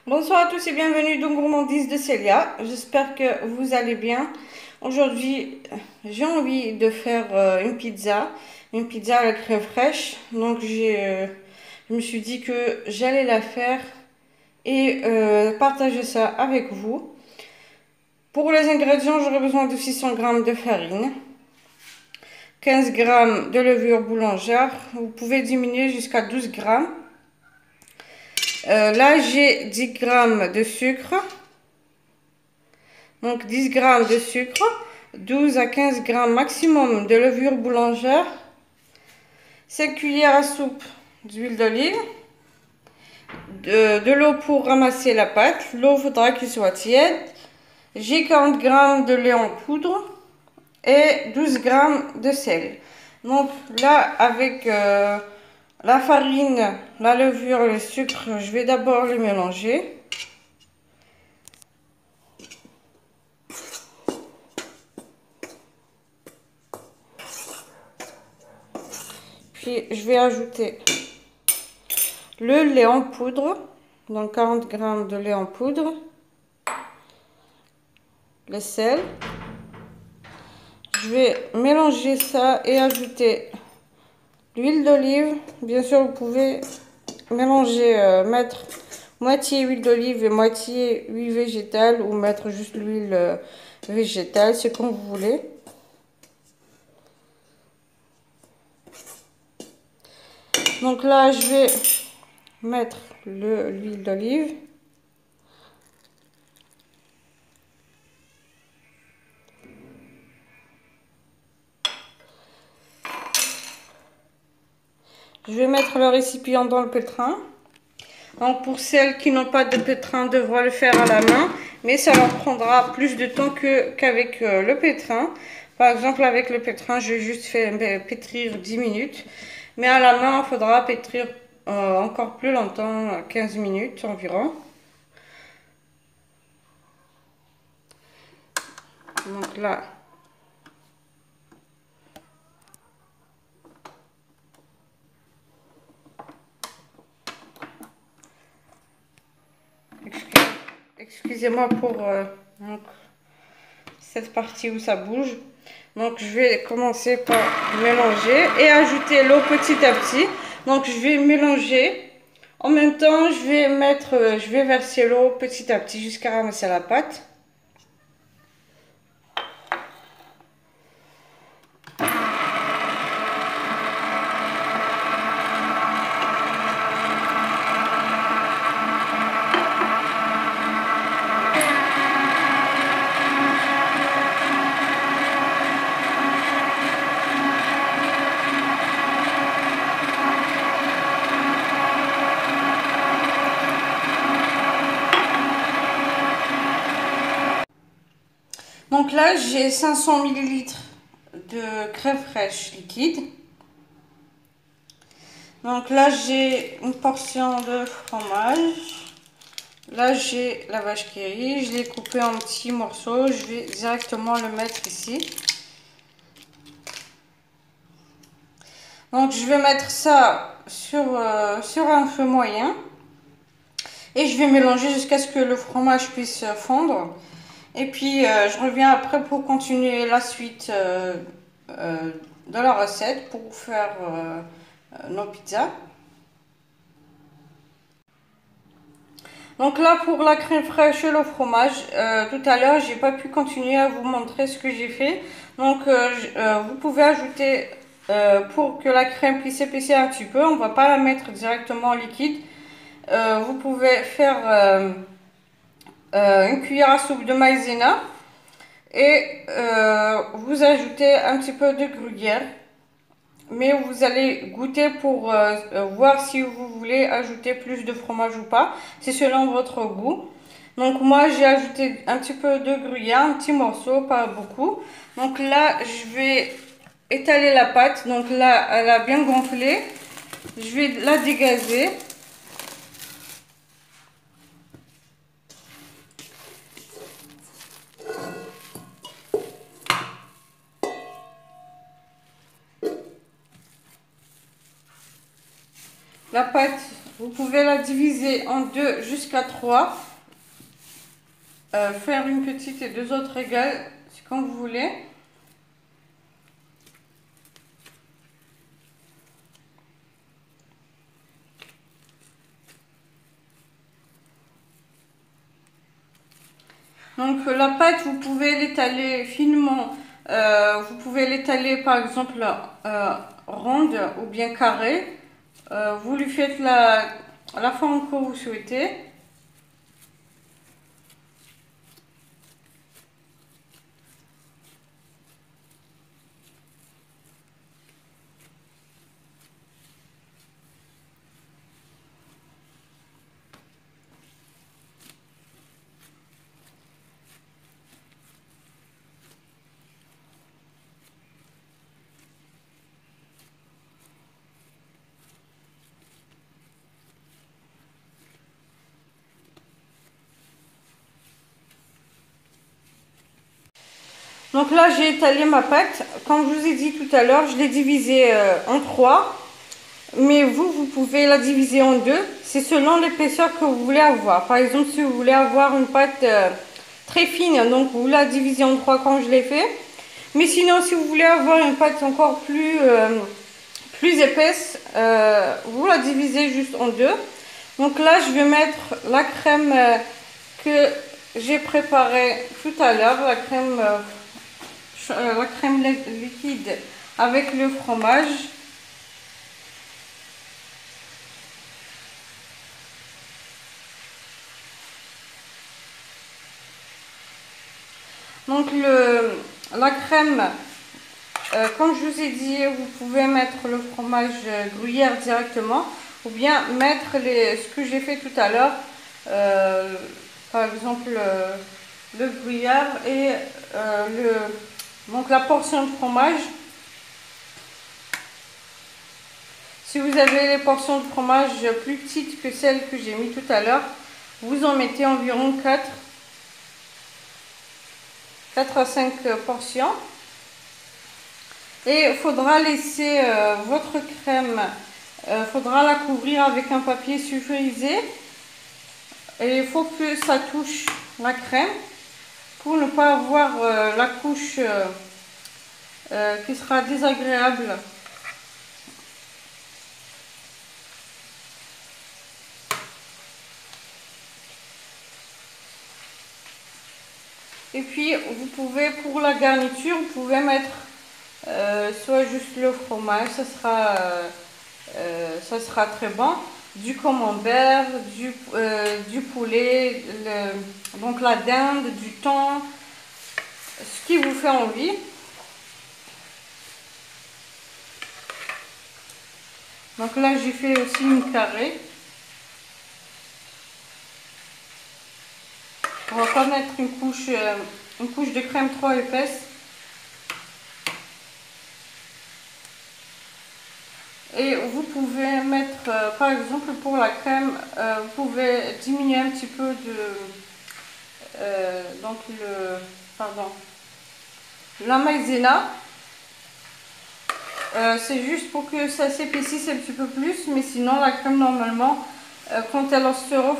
Bonsoir à tous et bienvenue dans Gourmandise de Célia. J'espère que vous allez bien. Aujourd'hui, j'ai envie de faire une pizza à la crème fraîche. Donc, je me suis dit que j'allais la faire et partager ça avec vous. Pour les ingrédients, j'aurai besoin de 600 g de farine, 15 g de levure boulangère. Vous pouvez diminuer jusqu'à 12 g. Là, j'ai 10 g de sucre. Donc 10 g de sucre, 12 à 15 g maximum de levure boulangère, 5 cuillères à soupe d'huile d'olive, de l'eau pour ramasser la pâte. L'eau faudra qu'il soit tiède. J'ai 40 g de lait en poudre et 12 g de sel. Donc là, avec la farine, la levure, le sucre, je vais d'abord les mélanger. Puis je vais ajouter le lait en poudre, donc 40 g de lait en poudre, le sel. Je vais mélanger ça et ajouter l'huile d'olive. Bien sûr, vous pouvez mélanger, mettre moitié huile d'olive et moitié huile végétale ou mettre juste l'huile végétale, c'est comme vous voulez. Donc là, je vais mettre l'huile d'olive. Je vais mettre le récipient dans le pétrin. Donc pour celles qui n'ont pas de pétrin, devront le faire à la main, mais ça leur prendra plus de temps qu'avec le pétrin. Par exemple, avec le pétrin, je vais juste faire pétrir 10 minutes, mais à la main, il faudra pétrir encore plus longtemps, 15 minutes environ. Donc là, excusez-moi pour donc, cette partie où ça bouge. Donc je vais commencer par mélanger et ajouter l'eau petit à petit. Donc je vais mélanger. En même temps, je vais verser l'eau petit à petit jusqu'à ramasser la pâte. Donc là, j'ai 500 ml de crème fraîche liquide. Donc là, j'ai une portion de fromage. Là, j'ai la vache qui rit. Je l'ai coupé en petits morceaux. Je vais directement le mettre ici. Donc, je vais mettre ça sur un feu moyen. Et je vais mélanger jusqu'à ce que le fromage puisse fondre. Et puis, je reviens après pour continuer la suite de la recette pour faire nos pizzas. Donc là, pour la crème fraîche et le fromage, tout à l'heure, j'ai pas pu continuer à vous montrer ce que j'ai fait. Donc, vous pouvez ajouter, pour que la crème puisse épaissir un petit peu, on va pas la mettre directement en liquide. Vous pouvez faire une cuillère à soupe de maïzena et vous ajoutez un petit peu de gruyère. Mais vous allez goûter pour voir si vous voulez ajouter plus de fromage ou pas. C'est selon votre goût. Donc moi j'ai ajouté un petit peu de gruyère, un petit morceau, pas beaucoup. Donc là je vais étaler la pâte. Donc là elle a bien gonflé. Je vais la dégazer. La pâte vous pouvez la diviser en deux jusqu'à 3. Faire une petite et deux autres égales, c'est comme vous voulez. Donc la pâte, vous pouvez l'étaler finement. Vous pouvez l'étaler par exemple ronde ou bien carrée. Vous lui faites la forme que vous souhaitez. Donc là, j'ai étalé ma pâte. Comme je vous ai dit tout à l'heure, je l'ai divisée en 3. Mais vous pouvez la diviser en 2. C'est selon l'épaisseur que vous voulez avoir. Par exemple, si vous voulez avoir une pâte très fine, donc vous la divisez en 3 comme je l'ai fait. Mais sinon, si vous voulez avoir une pâte encore plus épaisse, vous la divisez juste en 2. Donc là, je vais mettre la crème que j'ai préparée tout à l'heure, la crème liquide avec le fromage. Donc la crème, comme je vous ai dit, vous pouvez mettre le fromage gruyère directement ou bien mettre ce que j'ai fait tout à l'heure, par exemple le gruyère et donc la portion de fromage. Si vous avez les portions de fromage plus petites que celles que j'ai mis tout à l'heure, vous en mettez environ 4 à 5 portions. Et il faudra laisser votre crème, faudra la couvrir avec un papier sulfurisé. Et il faut que ça touche la crème pour ne pas avoir la couche qui sera désagréable. Et puis vous pouvez, pour la garniture, vous pouvez mettre soit juste le fromage, ça sera très bon, du camembert, du poulet, donc la dinde, du thon, ce qui vous fait envie. Donc là j'ai fait aussi une carrée. On va pas mettre une couche de crème trop épaisse. Et vous pouvez mettre, par exemple pour la crème, vous pouvez diminuer un petit peu la maïzena. C'est juste pour que ça s'épaississe un petit peu plus, mais sinon la crème normalement, quand elle sera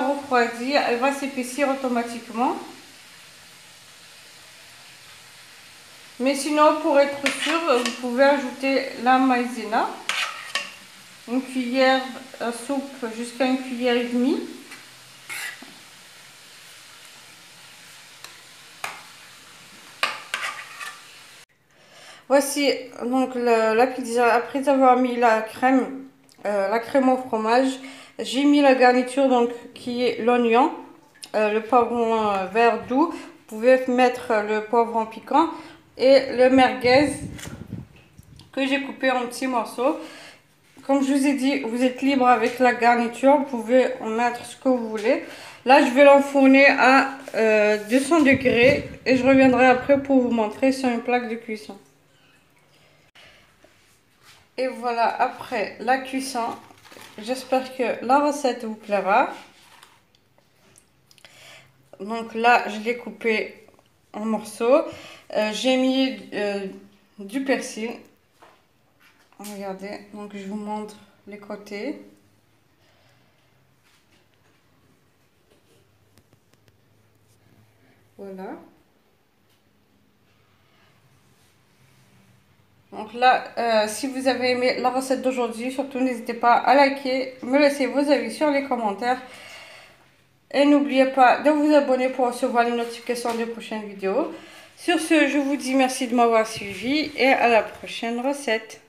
refroidie, elle va s'épaissir automatiquement. Mais sinon, pour être sûr, vous pouvez ajouter la maïzena, une cuillère à soupe jusqu'à une cuillère et demie. Voici donc la pizza. Après avoir mis la crème au fromage, j'ai mis la garniture donc qui est l'oignon, le poivron vert doux. Vous pouvez mettre le poivron piquant et le merguez que j'ai coupé en petits morceaux. Comme je vous ai dit, vous êtes libre avec la garniture, vous pouvez en mettre ce que vous voulez. Là, je vais l'enfourner à 200 degrés et je reviendrai après pour vous montrer sur une plaque de cuisson. Et voilà, après la cuisson, j'espère que la recette vous plaira. Donc là, je l'ai coupé en morceaux. J'ai mis du persil. Regardez, donc je vous montre les côtés. Voilà. Donc là, si vous avez aimé la recette d'aujourd'hui, surtout n'hésitez pas à liker, me laisser vos avis sur les commentaires. Et n'oubliez pas de vous abonner pour recevoir les notifications des prochaines vidéos. Sur ce, je vous dis merci de m'avoir suivi et à la prochaine recette.